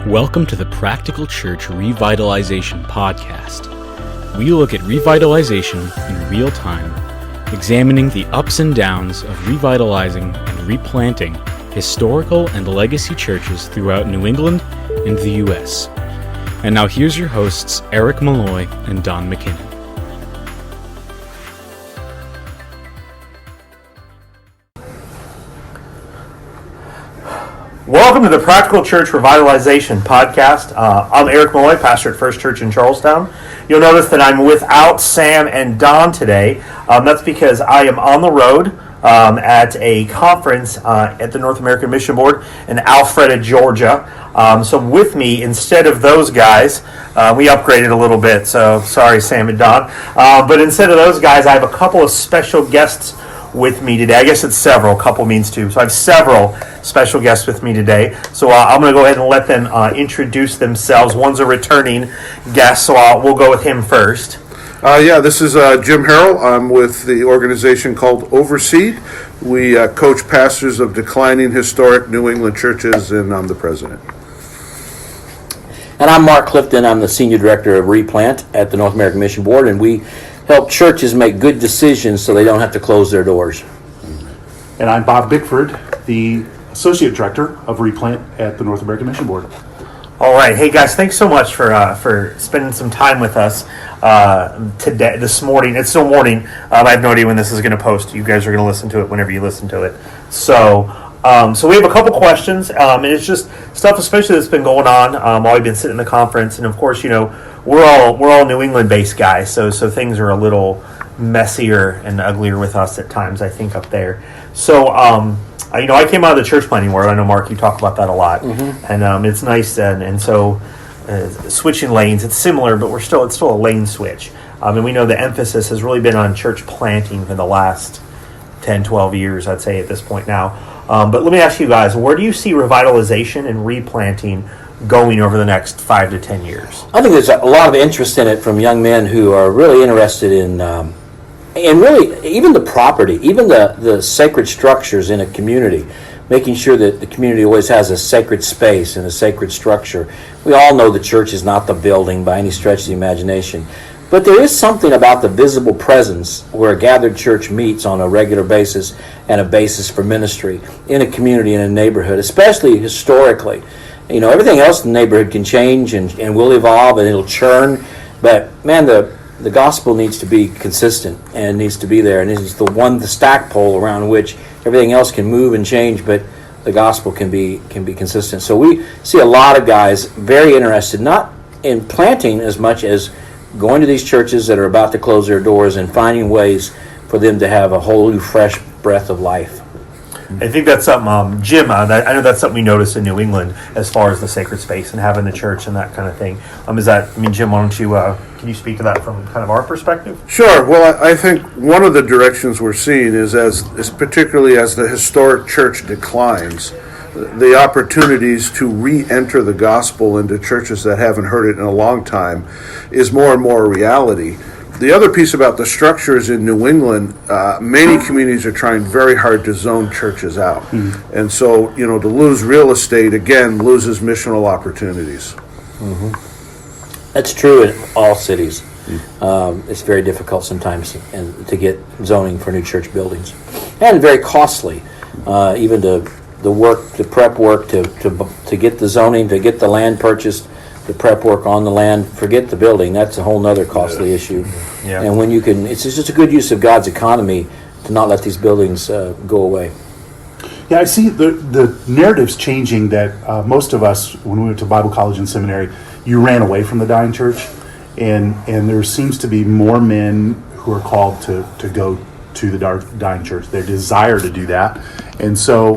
Welcome to the Practical Church Revitalization podcast. We look at revitalization in real time, examining the ups and downs of revitalizing and replanting historical and legacy churches throughout New England and the U.S. And now here's your hosts, Eric Malloy and Don McKinnon. Welcome to the Practical Church Revitalization podcast. I'm Eric Malloy, pastor at First Church in Charlestown. You'll notice that I'm without Sam and Don today. That's because I am on the road at a conference at the North American Mission Board in Alpharetta, Georgia. So with me, instead of those guys, we upgraded a little bit, so sorry Sam and Don. But instead of those guys, I have a couple of special guests with me today. I guess it's several. Couple means two. So I have several special guests with me today. So I'm going to go ahead and let them introduce themselves. One's a returning guest, so we'll go with him first. This is Jim Harell. I'm with the organization called Overseed. We coach pastors of declining historic New England churches, and I'm the president. And I'm Mark Clifton. I'm the senior director of Replant at the North American Mission Board, and we help churches make good decisions so they don't have to close their doors. And I'm Bob Bickford, the associate director of Replant at the North American Mission Board. All right, hey guys, thanks so much for spending some time with us this morning. It's still morning. I have no idea when this is going to post. You guys are going to listen to it whenever you listen to it. So we have a couple questions, and it's just stuff, especially that's been going on while we've been sitting in the conference. And of course, you know, we're all New England-based guys, so things are a little messier and uglier with us at times, I think, up there. So, I came out of the church planting world. I know, Mark, you talk about that a lot, and it's nice. And so, switching lanes, it's similar, but it's still a lane switch. And we know the emphasis has really been on church planting for the last 10, 12 years, I'd say, at this point now. But let me ask you guys, where do you see revitalization and replanting going over the next 5 to 10 years? I think there's a lot of interest in it from young men who are really interested in, and really even the property, even the sacred structures in a community, making sure that the community always has a sacred space and a sacred structure. We all know the church is not the building by any stretch of the imagination, but there is something about the visible presence where a gathered church meets on a regular basis and a basis for ministry in a community, in a neighborhood, especially historically. You know, everything else in the neighborhood can change and will evolve and it'll churn, but man, the gospel needs to be consistent and needs to be there, and it's the stack pole around which everything else can move and change, but the gospel can be consistent. So we see a lot of guys very interested, not in planting as much as going to these churches that are about to close their doors and finding ways for them to have a whole new fresh breath of life. I think that's something, Jim, I know that's something we notice in New England as far as the sacred space and having the church and that kind of thing. Jim, why don't you, can you speak to that from kind of our perspective? Sure. Well, I think one of the directions we're seeing is particularly as the historic church declines, the opportunities to re-enter the gospel into churches that haven't heard it in a long time is more and more a reality. The other piece about the structures in New England, many communities are trying very hard to zone churches out. And so, to lose real estate, again, loses missional opportunities. That's true in all cities. It's very difficult sometimes to get zoning for new church buildings, and very costly, even the prep work to get the zoning, to get the land purchased, the prep work on the land. Forget the building; that's a whole nother costly issue. Yeah. And when it's just a good use of God's economy to not let these buildings go away. Yeah, I see the narrative's changing that most of us, when we went to Bible college and seminary, you ran away from the dying church, and there seems to be more men who are called to go to the dying church. Their desire to do that, and so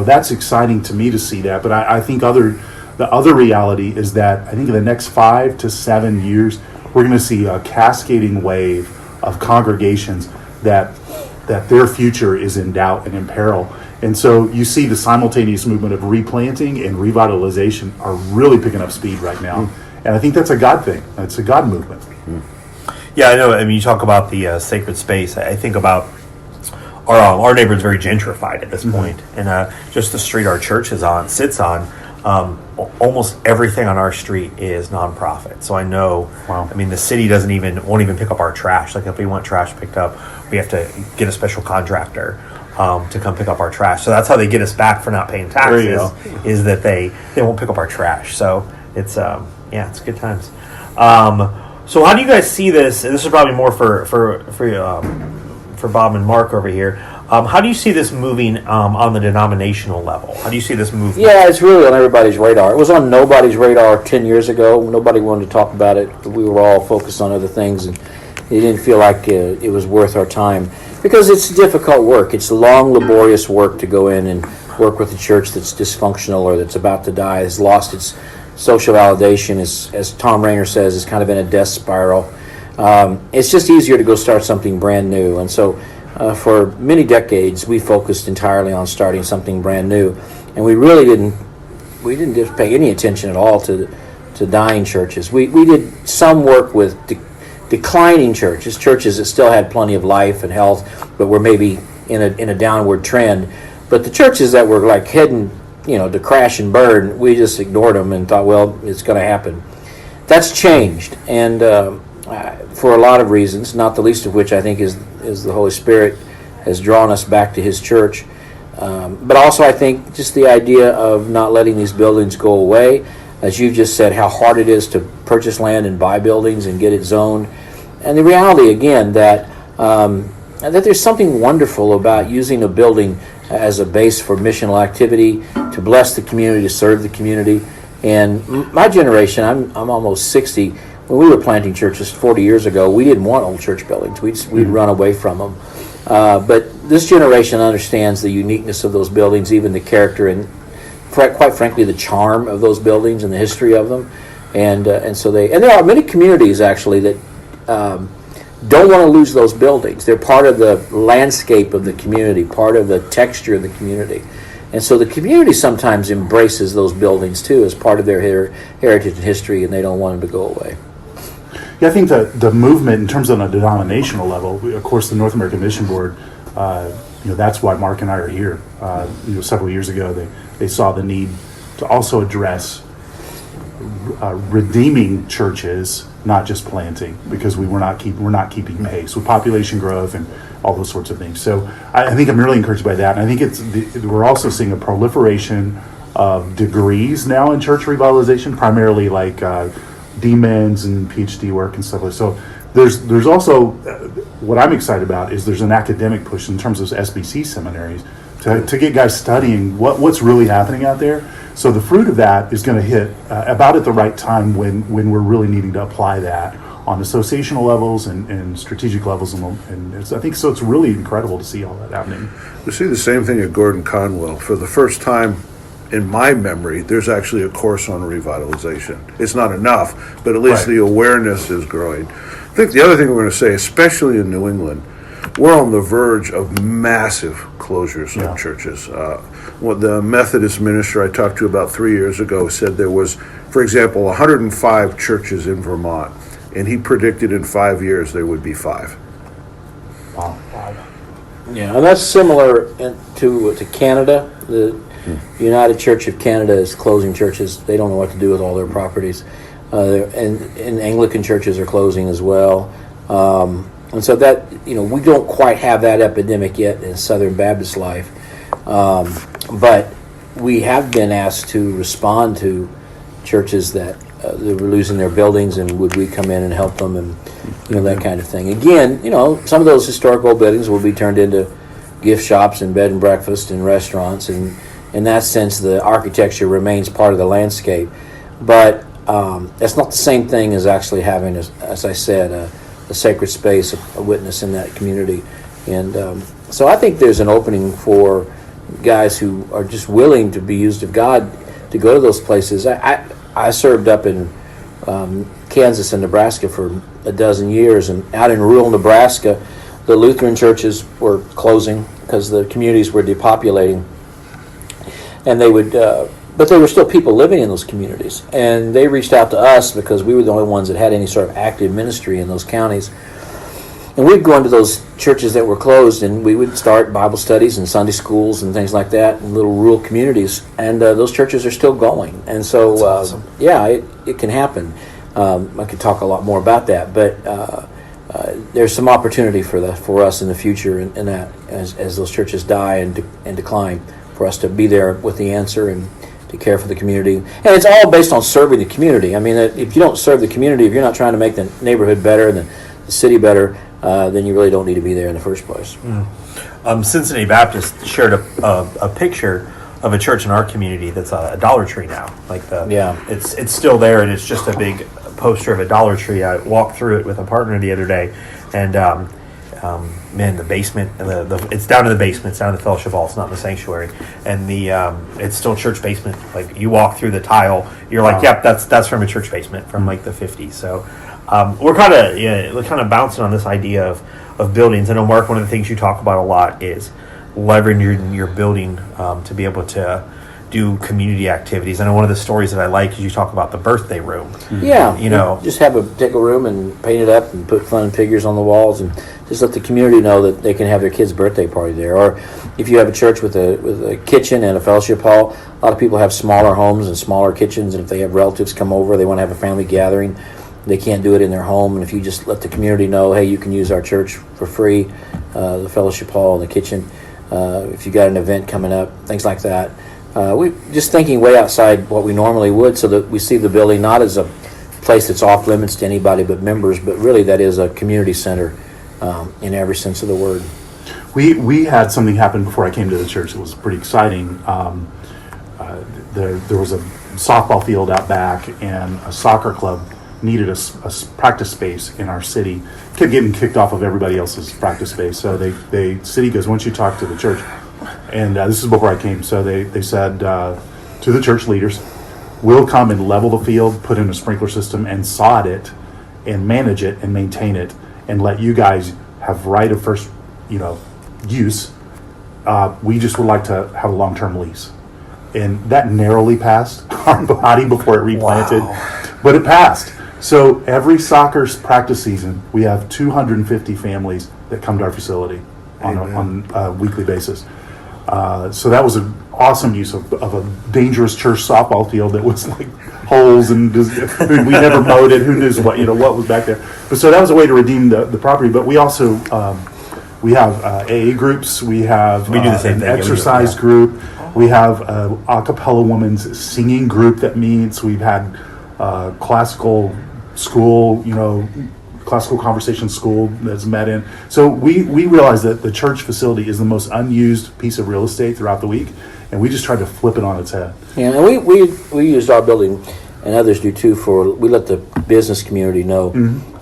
that's exciting to me to see that. But I think the other reality is that I think in the next 5 to 7 years, we're going to see a cascading wave of congregations that their future is in doubt and in peril. And so you see the simultaneous movement of replanting and revitalization are really picking up speed right now. And I think that's a God thing. It's a God movement. Yeah, I know. You talk about the sacred space. I think about our neighborhood's very gentrified at this point. And just the street our church sits on, almost everything on our street is nonprofit. So I know, Wow. I mean, the city won't even pick up our trash. Like if we want trash picked up, we have to get a special contractor to come pick up our trash. So that's how they get us back for not paying There you taxes, go. is that they won't pick up our trash. So it's it's good times. So how do you guys see this? And this is probably more for Bob and Mark over here. How do you see this moving on the denominational level? How do you see this moving? Yeah, it's really on everybody's radar. It was on nobody's radar 10 years ago. Nobody wanted to talk about it. We were all focused on other things, and it didn't feel like it was worth our time because it's difficult work. It's long, laborious work to go in and work with a church that's dysfunctional or that's about to die, has lost its social validation, as Tom Rainer says, is kind of in a death spiral. It's just easier to go start something brand new. And so for many decades, we focused entirely on starting something brand new. And we really didn't just pay any attention at all to dying churches. We did some work with declining churches that still had plenty of life and health, but were maybe in a downward trend. But the churches that were like heading, to crash and burn, we just ignored them and thought, well, it's going to happen. That's changed, and for a lot of reasons, not the least of which I think is the Holy Spirit has drawn us back to His church. But also I think just the idea of not letting these buildings go away. As you just said, how hard it is to purchase land and buy buildings and get it zoned. And the reality, again, that there's something wonderful about using a building as a base for missional activity, to bless the community, to serve the community. And my generation, I'm almost 60. When we were planting churches 40 years ago, we didn't want old church buildings. We'd run away from them. But this generation understands the uniqueness of those buildings, even the character and, quite frankly, the charm of those buildings and the history of them. And there are many communities actually that don't want to lose those buildings. They're part of the landscape of the community, part of the texture of the community. And so the community sometimes embraces those buildings too as part of their heritage and history, and they don't want them to go away. Yeah, I think the movement in terms of a denominational level, of course, the North American Mission Board, that's why Mark and I are here. Several years ago, they saw the need to also address redeeming churches, not just planting, because we're not keeping pace with population growth and all those sorts of things. So I think I'm really encouraged by that, and I think we're also seeing a proliferation of degrees now in church revitalization, primarily like DMins and PhD work and stuff like that. So there's also what I'm excited about is there's an academic push in terms of SBC seminaries to get guys studying what's really happening out there. So the fruit of that is going to hit about at the right time when we're really needing to apply that on associational levels and strategic levels, and I think so. It's really incredible to see all that happening. We see the same thing at Gordon Conwell. For the first time in my memory, there's actually a course on revitalization. It's not enough, but at least the awareness is growing. I think the other thing we're going to say, especially in New England, we're on the verge of massive closures of churches. What the Methodist minister I talked to about 3 years ago said there was, for example, 105 churches in Vermont, and he predicted in 5 years there would be 5. Wow. Yeah, and that's similar to Canada. The United Church of Canada is closing churches. They don't know what to do with all their properties. And Anglican churches are closing as well. And so that, we don't quite have that epidemic yet in Southern Baptist life. But we have been asked to respond to churches that they were losing their buildings, and would we come in and help them, and that kind of thing. Again, some of those historical buildings will be turned into gift shops and bed and breakfast and restaurants, and in that sense the architecture remains part of the landscape. But that's not the same thing as actually having, as I said, a sacred space, a witness in that community. And so I think there's an opening for guys who are just willing to be used of God to go to those places. I served up in Kansas and Nebraska for a dozen years, and out in rural Nebraska, the Lutheran churches were closing because the communities were depopulating, and they would, but there were still people living in those communities, and they reached out to us because we were the only ones that had any sort of active ministry in those counties. And we'd go into those churches that were closed, and we would start Bible studies and Sunday schools and things like that in little rural communities. And those churches are still going. And so, awesome. yeah, it can happen. I could talk a lot more about that, but there's some opportunity for us in the future, in that as those churches die and decline, for us to be there with the answer and to care for the community. And it's all based on serving the community. I mean, if you don't serve the community, if you're not trying to make the neighborhood better and the city better, then you really don't need to be there in the first place. Cincinnati Baptist shared a picture of a church in our community that's a Dollar Tree now. It's still there, and it's just a big poster of a Dollar Tree. I walked through it with a partner the other day, and man, the basement, it's down in the basement. It's down in the fellowship hall. It's not in the sanctuary, and it's still church basement. Like, you walk through the tile, you're like, yep, that's from a church basement from like the 50s. So we're kind of bouncing on this idea of buildings. I know, Mark, one of the things you talk about a lot is leveraging your building to be able to do community activities. I know one of the stories that I like is you talk about the birthday room. Yeah, just take a room and paint it up and put fun figures on the walls, and just let the community know that they can have their kid's birthday party there. Or if you have a church with a kitchen and a fellowship hall, a lot of people have smaller homes and smaller kitchens, and if they have relatives come over, they want to have a family gathering, they can't do it in their home. And if you just let the community know, hey, you can use our church for free, the fellowship hall and the kitchen, if you got an event coming up, things like that. We just thinking way outside what we normally would, so that we see the building not as a place that's off limits to anybody but members, but really that is a community center in every sense of the word. We had something happen before I came to the church that was pretty exciting. There was a softball field out back, and a soccer club needed a practice space in our city. Kept getting kicked off of everybody else's practice space, so the city goes, "Why don't you talk to the church?" And this is before I came, so they said to the church leaders, "We'll come and level the field, put in a sprinkler system, and sod it, and manage it, and maintain it, and let you guys have right of first, use. We just would like to have a long-term lease." And that narrowly passed our body before it replanted, but it passed. So every soccer practice season, we have 250 families that come to our facility on a weekly basis. So that was an awesome use of a dangerous church softball field that was like holes, and we never mowed it. Who knows what was back there? But so that was a way to redeem the property. But we also we have AA groups. We have do the same an thing. exercise group. We have a cappella women's singing group that meets. We've had classical school, classical conversation school that's met in. So we realize that the church facility is the most unused piece of real estate throughout the week, and we just tried to flip it on its head. Yeah, and we used our building, and others do too, we let the business community know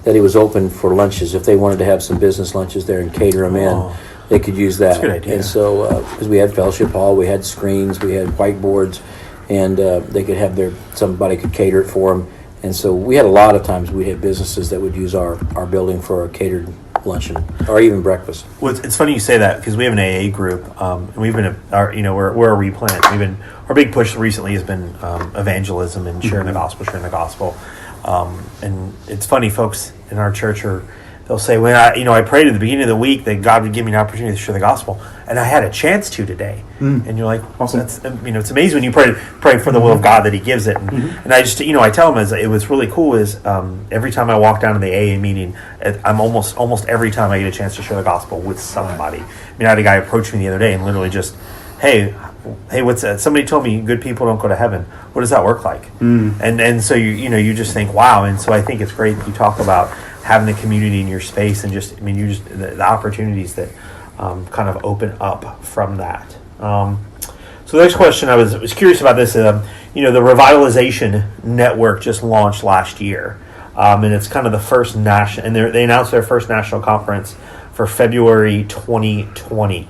that it was open for lunches. If they wanted to have some business lunches there and cater them in, they could use that. That's a good idea. And so, because we had fellowship hall, we had screens, we had whiteboards, and they could have somebody could cater it for them. And so we had a lot of times we had businesses that would use our building for a catered luncheon or even breakfast. Well, it's funny you say that, because we have an AA group, and we've been we're a replant. Our big push recently has been evangelism and sharing the gospel. And it's funny, folks in our church they'll say, when I prayed at the beginning of the week that God would give me an opportunity to share the gospel, and I had a chance to today. And you're like, awesome. That's it's amazing when you pray for the will of God that He gives it. And I just I tell them what's really cool is every time I walk down to the AA meeting, I'm almost every time I get a chance to share the gospel with somebody. I had a guy approach me the other day and literally just, hey, what's that? Somebody told me good people don't go to heaven. What does that work like? And so you just think, wow. And so I think it's great that you talk about having the community in your space, and the opportunities that kind of open up from that. So the next question, I was curious about this. The Revitalization Network just launched last year, and it's kind of the first national, and they announced their first national conference for February 2020.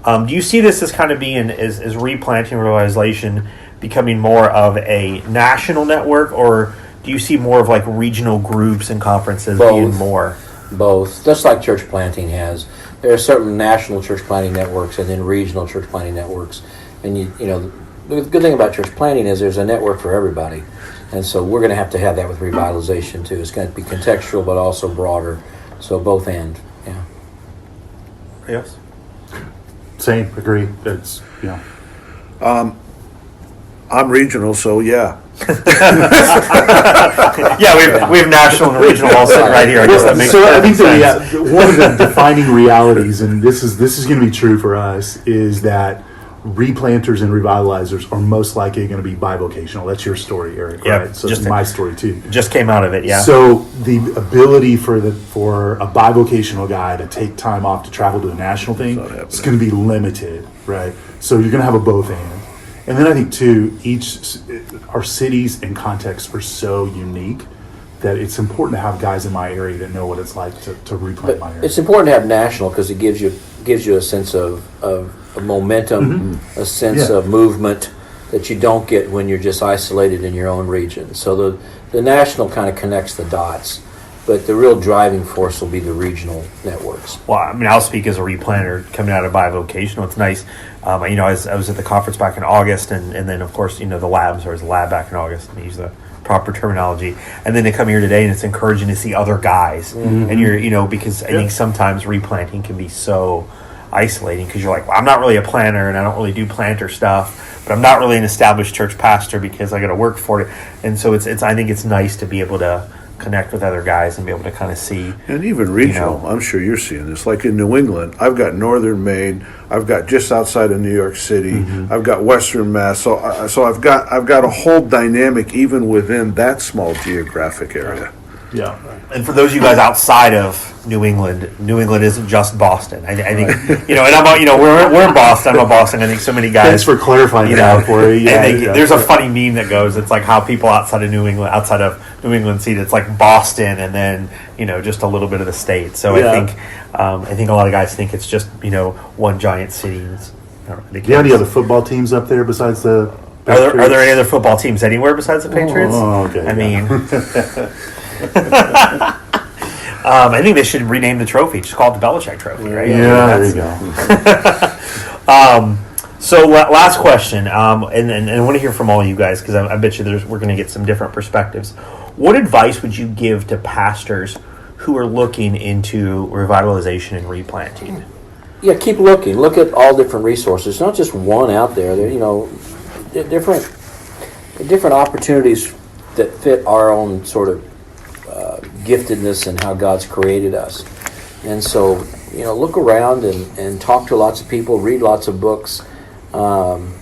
Do you see this as kind of being as replanting Revitalization becoming more of a national network, or do you see more of like regional groups and conferences being more? Both, just like church planting has. There are certain national church planting networks and then regional church planting networks. And the good thing about church planting is there's a network for everybody. And so we're going to have that with Revitalization too. It's going to be contextual but also broader. So both and Yes. Same, agree. It's, I'm regional, so yeah. Yeah, we have national and regional all sitting right here. I guess that makes so I think sense. one of the defining realities, and this is going to be true for us, is that replanters and revitalizers are most likely going to be bivocational. That's your story, Eric, Yeah, right? So it's my story too. Just came out of it, yeah. So the ability for a bivocational guy to take time off to travel to a national thing is going to be limited, right? So you're going to have a both and then I think too, our cities and contexts are so unique that it's important to have guys in my area that know what it's like to replant my area. It's important to have national because it gives you a sense of momentum, a sense of movement that you don't get when you're just isolated in your own region. So the national kind of connects the dots, but the real driving force will be the regional networks. Well, I mean, I'll speak as a replanter coming out of bivocational. It's nice. I was at the conference back in August, and then, of course, the labs, there was a lab back in August, and use the proper terminology. And then to come here today, and it's encouraging to see other guys. And you're, because I think sometimes replanting can be so isolating because you're like, well, I'm not really a planter, and I don't really do planter stuff, but I'm not really an established church pastor because I got to work for it. And so it's I think it's nice to be able to connect with other guys and be able to kind of see. And even regional, I'm sure you're seeing this. Like in New England, I've got Northern Maine, I've got just outside of New York City, I've got Western Mass. So I've got a whole dynamic even within that small geographic area. Yeah. And for those of you guys outside of New England isn't just Boston. I think, and I'm, we're in Boston. I'm a Boston. I think so many guys. Thanks for clarifying that for you. There's a funny meme that goes, it's like how people outside of New England see it. It's like Boston and then, just a little bit of the state. So I think a lot of guys think it's just, one giant city. Do you have any other football teams up there besides the Patriots? Are there any other football teams anywhere besides the Patriots? Oh, okay. I mean... I think they should rename the trophy. Just call it the Belichick Trophy, right? Yeah, there you go. So last question, and I want to hear from all you guys because I bet you we're going to get some different perspectives. What advice would you give to pastors who are looking into revitalization and replanting? Yeah, keep looking. Look at all different resources. Not just one out there. There, different opportunities that fit our own sort of giftedness and how God's created us. And so, look around and talk to lots of people, read lots of books, and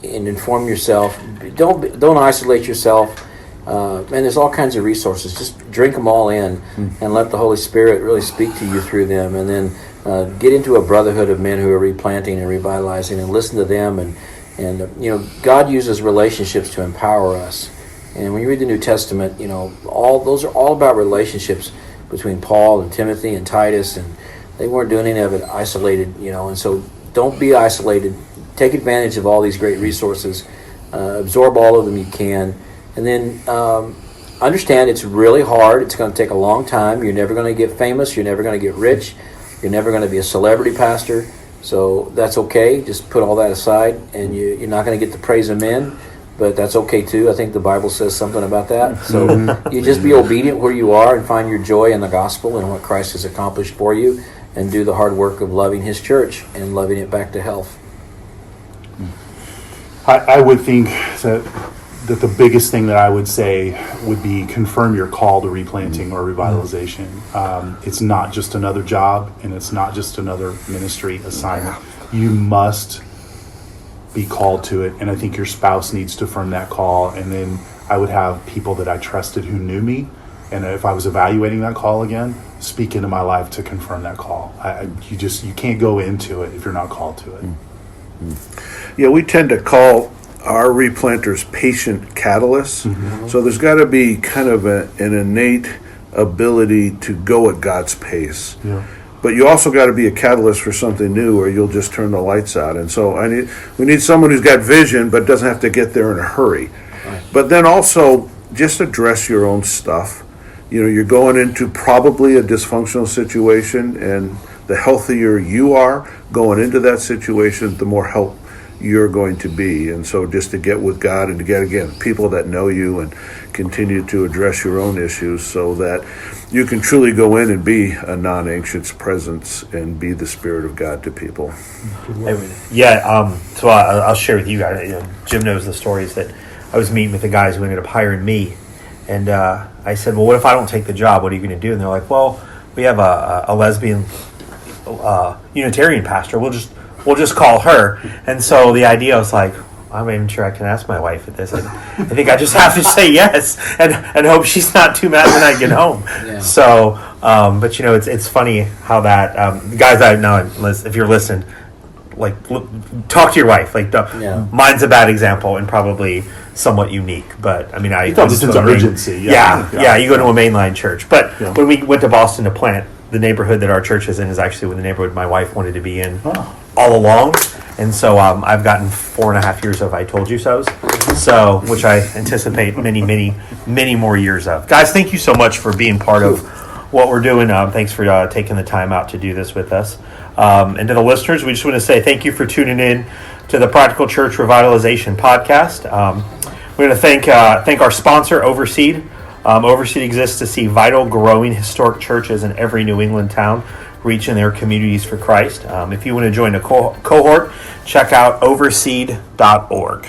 inform yourself. Don't isolate yourself. And there's all kinds of resources. Just drink them all in and let the Holy Spirit really speak to you through them. And then get into a brotherhood of men who are replanting and revitalizing and listen to them. And God uses relationships to empower us. And when you read the New Testament, all those are all about relationships between Paul and Timothy and Titus, and they weren't doing any of it isolated, and so don't be isolated. Take advantage of all these great resources, absorb all of them you can, and then understand it's really hard. It's going to take a long time. You're never going to get famous. You're never going to get rich. You're never going to be a celebrity pastor. So that's okay. Just put all that aside, and you're not going to get the praise of men. But that's okay too. I think the Bible says something about that. So you just be obedient where you are and find your joy in the gospel and what Christ has accomplished for you, and do the hard work of loving His church and loving it back to health. I would think that the biggest thing that I would say would be confirm your call to replanting or revitalization. It's not just another job, and it's not just another ministry assignment. You must be called to it, and I think your spouse needs to affirm that call. And then I would have people that I trusted who knew me, and if I was evaluating that call again, speak into my life to confirm that call. You can't go into it if you're not called to it. Yeah, we tend to call our replanters patient catalysts. So there's got to be kind of an innate ability to go at God's pace. Yeah. But you also got to be a catalyst for something new, or you'll just turn the lights out. And so we need someone who's got vision, but doesn't have to get there in a hurry. Right. But then also just address your own stuff. You're going into probably a dysfunctional situation, and the healthier you are going into that situation, the more help you're going to be. And so just to get with God and to get, again, people that know you and continue to address your own issues so that you can truly go in and be a non-anxious presence and be the Spirit of God to people. So I'll share with you guys. Jim knows the stories that I was meeting with the guys who ended up hiring me, and I said, "Well, what if I don't take the job? What are you going to do?" And they're like, "Well, we have a lesbian Unitarian pastor. We'll just call her." And so the idea was like, I'm not even sure I can ask my wife at this. I think I just have to say yes and hope she's not too mad when I get home. Yeah. So, but it's funny how that guys I know, if you're listening, like talk to your wife. Like, mine's a bad example and probably somewhat unique, but I mean, I thought this was urgency. Yeah. You go to a mainline church, but when we went to Boston to plant, the neighborhood that our church is in is actually the neighborhood my wife wanted to be in all along. And so I've gotten 4.5 years of I told you so's, which I anticipate many more years of. Guys, thank you so much for being part of what we're doing. Thanks for taking the time out to do this with us. And to the listeners, we just want to say thank you for tuning in to the Practical Church Revitalization podcast. We're going to thank our sponsor, Overseed. Overseed exists to see vital, growing historic churches in every New England town reaching their communities for Christ. If you want to join a cohort, check out overseed.org.